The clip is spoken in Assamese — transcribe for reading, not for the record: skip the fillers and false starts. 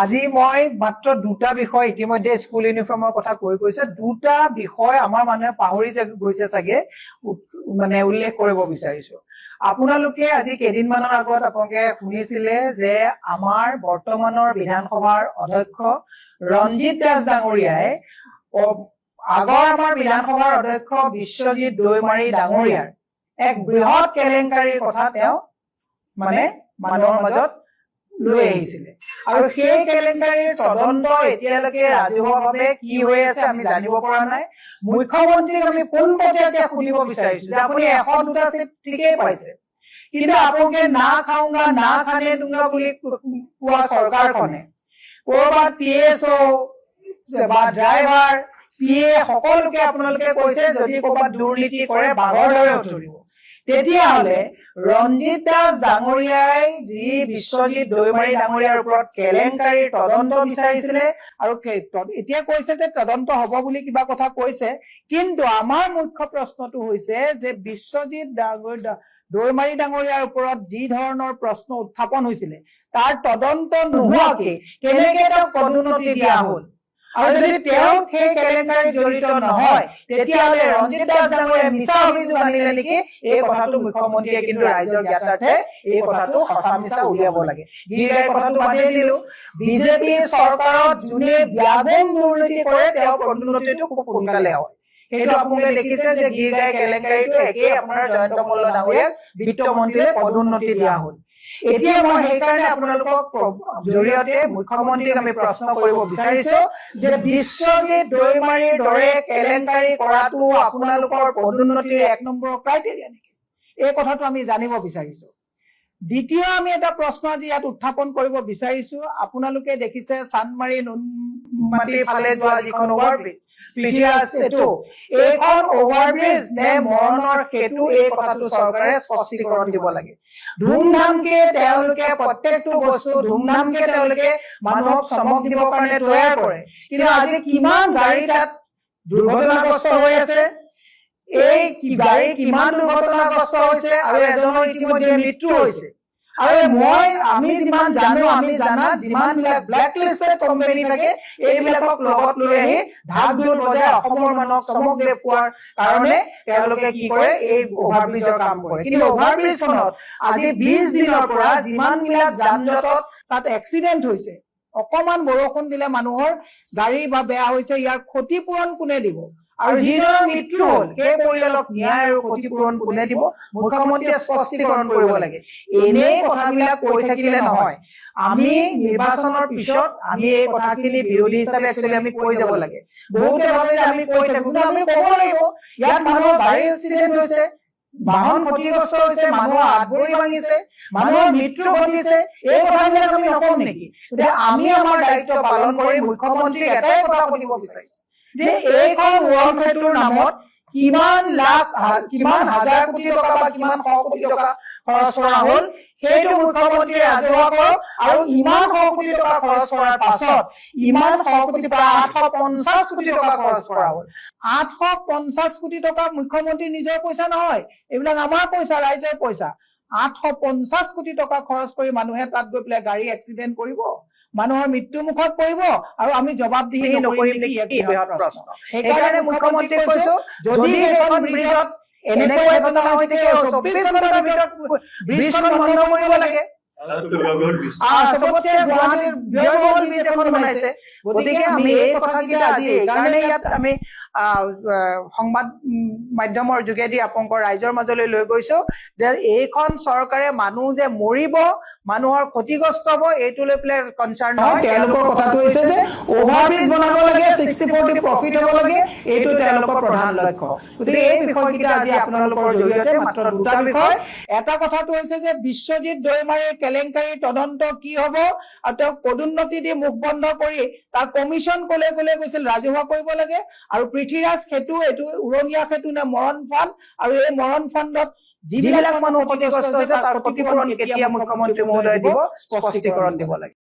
আজি মই মাত্ৰ দুটা বিষয় ইতিমধ্যে স্কুল ইউনিফৰ্মৰ কথা কৈ গৈছে, দুটা বিষয় আমাৰ মানুহে পাহৰি গৈছে চাগে মানে উল্লেখ কৰিব বিচাৰিছো। আপোনালোকে আজি কেইদিনমানৰ আগত আপোনালোকে শুনিছিলে যে আমাৰ বৰ্তমানৰ বিধানসভাৰ অধ্যক্ষ ৰঞ্জিত দাস ডাঙৰীয়াই আগৰ আমাৰ বিধানসভাৰ অধ্যক্ষ বিশ্বজিৎ দৈমাৰী ডাঙৰীয়াৰ এক বৃহৎ কেলেংকাৰীৰ কথা তেওঁ মানে মানুহৰ মাজত লৈ আহিছিলে আৰু সেই কেলেংকাৰীৰ তদন্ত এতিয়ালৈকে ৰাজহুৱাভাৱে কি হৈ আছে আমি জানিব পৰা নাই। মুখ্যমন্ত্ৰীক আমি পোনপটীয়াকৈ শুনিব বিচাৰিছো যে আপুনি 102টা চিট ঠিকেই পাইছে, কিন্তু আপোনালোকে না খাওঁগা না খানে দুংগা বুলি কোৱা চৰকাৰখনে ক'ৰবাত PSO বা ড্ৰাইভাৰ PA সকলোকে আপোনালোকে কৈছে যদি ক'ৰবাত দুৰ্নীতি কৰে বাঘৰ দৰে উতৰিব। তেতিয়াহ'লে ৰঞ্জিত দাস ডাঙৰীয়াই যি বিশ্বজিৎ দৈমাৰী ডাঙৰীয়াৰ ওপৰত কেলেংকাৰীৰ তদন্ত বিচাৰিছিলে আৰু এতিয়া কৈছে যে তদন্ত হ'ব বুলি কিবা কথা কৈছে, কিন্তু আমাৰ মুখ্য প্ৰশ্নটো হৈছে যে বিশ্বজিৎ দৈমাৰী ডাঙৰীয়াৰ ওপৰত যি ধৰণৰ প্ৰশ্ন উত্থাপন হৈছিলে তাৰ তদন্ত নোহোৱাকৈ কেনেকৈ তেওঁক পদোন্নতি দিয়া হ'ল, আৰু যদি তেওঁ সেই কেলেংকাৰীত জড়িত নহয় তেতিয়াহ'লে ৰঞ্জিত দাস ডাঙৰীয়াই মিছা অভিযোগ আনিলে নেকি? এই কথাটো মুখ্যমন্ত্ৰীয়ে কিন্তু ৰাইজৰ জ্ঞাতাৰ্থে এই কথাটো সঁচা মিছা উলিয়াব লাগে। গিৰিগাই কথাটো বাদেই দিলো, বিজেপি চৰকাৰত যোনে ব্যাপক দুৰ্নীতি কৰে তেওঁৰ পদোন্নতিটো খুব সোনকালে হয়। সেইটো আপোনালোকে দেখিছে যে গিৰিগাই কেলেংকাৰীটো একেই আপোনাৰ জয়ন্ত মল্ল ডাঙৰীয়াক বিত্তমন্ত্ৰীয়ে পদোন্নতি দিয়া হ'ল। এতিয়া মই সেইকাৰণে আপোনালোকক জৰিয়তে মুখ্যমন্ত্ৰীক আমি প্ৰশ্ন কৰিব বিচাৰিছো যে বিশ্বজিৎ দৈমাৰীৰ দৰে কেলেংকাৰী কৰাটো আপোনালোকৰ পদোন্নতিৰ 1 নম্বৰ ক্ৰাইটেৰিয়া নেকি? এই কথাটো আমি জানিব বিচাৰিছো। দ্বিতীয় আমি এটা প্ৰশ্ন আজি ইয়াত উত্থাপন কৰিব বিচাৰিছো। আপোনালোকে দেখিছে চান্দমাৰী নুনমাটিৰ ফালে যোৱা যিখন অভাৰব্ৰিজ পৃথ্বীৰাজ সেতু, এইখন অভাৰব্ৰিজ নে মৰণৰ সেতু? এই কথাটো চৰকাৰে স্পষ্টীকৰণ দিব লাগে। ধুমধামকে তেওঁলোকে প্ৰত্যেকটো বস্তু ধুমধামকে তেওঁলোকে মানুহক চমক দিবৰ কাৰণে তৈয়াৰ কৰে, কিন্তু আজি কিমান গাড়ী তাত দুৰ্ঘটনাগ্ৰস্ত হৈ আছে, এই গাড়ী কিমান দুৰ্ঘটনাগ্ৰস্ত হৈছে আৰু এজনৰ ইতিমধ্যে মৃত্যু হৈছে। আৰু আমি যিমান জানো, আমি জানাত যিমানবিলাক ব্লেক লিষ্টেড কোম্পানী থাকে এইবিলাকক লগত লৈ আহি ঢাক ঢোল বজাই অসমৰ মানুহক চমক দেখুওৱাৰ কাৰণে তেওঁলোকে কি কৰে, এই অভাৰব্ৰিজৰ কাম কৰে। কিন্তু অভাৰব্ৰিজখনত আজি 20 দিনৰ পৰা যিমানবিলাক যান জঁটত তাত এক্সিডেণ্ট হৈছে, অকমান বৰষুণ দিলে মানুহৰ গাড়ী বা বেয়া হৈছে, ইয়াৰ ক্ষতিপূৰণ কোনে দিব? আৰু যিজনৰ মৃত্যু হ'ল সেই পৰিয়ালক ন্যায় আৰু ক্ষতিপূৰণ কোনে দিব? মুখ্যমন্ত্ৰীয়ে স্পষ্টীকৰণ কৰিব লাগে। এনেই কথাবিলাক কৈ থাকিলে নহয়, আমি নিৰ্বাচনৰ পিছত আমি এই কথাখিনি বিৰোধী হিচাপে একচুৱেলি আমি কৈ যাব লাগে। বহুতে ভাবে যে আমি কৈ থাকো, কিন্তু আমি ক'ব লাগিব ইয়াত মানুহৰ গাড়ী এক্সিডেণ্ট হৈছে, বাহন ক্ষতিগ্ৰস্ত হৈছে, মানুহৰ হাত ভৰি ভাঙিছে, মানুহৰ মৃত্যু ঘটিছে, এই কথাবিলাক আমি নকওঁ নেকি? গতিকে আমি আমাৰ দায়িত্ব পালন কৰি মুখ্যমন্ত্ৰীক এটাই কথা সুধিব বিচাৰিছো যে এইখন ৱৰ্ল্ড সেতুৰ নামত কিমান হাজাৰ কোটি টকা বা কিমান শ কোটি টকা খৰচ কৰা হ'ল সেইটো মুখ্যমন্ত্ৰীয়ে ৰাজহুৱা কৰক। আৰু ইমান শ কোটি টকা খৰচ কৰাৰ পাছত ইমান শ কোটি প্ৰায় 850 কোটি টকা খৰচ কৰা হ'ল। 850 কোটি টকা মুখ্যমন্ত্ৰীৰ নিজৰ পইচা নহয়, এইবিলাক আমাৰ পইচা, ৰাইজৰ পইচা। 850 কোটি টকা খৰচ কৰি মানুহে তাত গৈ পেলাই গাড়ী এক্সিডেণ্ট কৰিব, মানুহৰ মৃত্যু মুখত পৰিব, আৰু আমি জবাবদিহি নকৰিম নেকি? প্ৰশ্ন। সেইকাৰণে মুখ্যমন্ত্ৰীক কৈছো, যদি সেইখন ব্ৰিজত এনেকৈ ঘটনা হৈ থাকে 24 ঘণ্টাৰ ভিতৰত ব্ৰিজখন বন্ধ কৰিব লাগে। চবতছে গুৱাহাটীৰ ব্যয়বহুল ব্ৰিজ এখন বনাইছে। গতিকে আমি এই কথাকেইটা আজি এইকাৰণে ইয়াত আমি সংবাদ মাধ্যমৰ যোগেদি আপোনালোকৰ ৰাইজৰ মাজলৈ লৈ গৈছো যে এইখন চৰকাৰে মানুহ যে মৰিব, মানুহৰ ক্ষতিগ্ৰস্ত হ'ব, এইটো লৈ পেলাই কনচাৰ্ণ নহয়। তেওঁলোকৰ কথাটো হৈছে যে অভাৰব্ৰিজ বনাব লাগে, 60-40 প্ৰফিট হ'ব লাগে, এইটো তেওঁলোকৰ প্ৰধান লক্ষ্য। গতিকে এই বিষয়কেইটা আজি আপোনালোকৰ জৰিয়তে মাত্ৰ দুটা বিষয়। এটা কথাটো হৈছে যে বিশ্বজিৎ দৈমাৰীৰ কেলেংকাৰীৰ তদন্ত কি হ'ব, আৰু তেওঁক পদোন্নতি দি মুখ বন্ধ কৰি তাৰ কমিশ্যন কলে গৈছিল ৰাজহুৱা কৰিব লাগে। আৰু পৃথ্বীৰাজ সেতু এইটো উৰণীয়া সেতু নে মৰণ ফাণ্ড, আৰু এই মৰণ ফাণ্ডত যিবিলাক মানুহ ক্ষতিগ্ৰস্ত হৈছে তাৰ ক্ষতিপূৰণ কেতিয়া মুখ্যমন্ত্ৰী মহোদয়ে দিব, স্পষ্টীকৰণ দিব লাগে।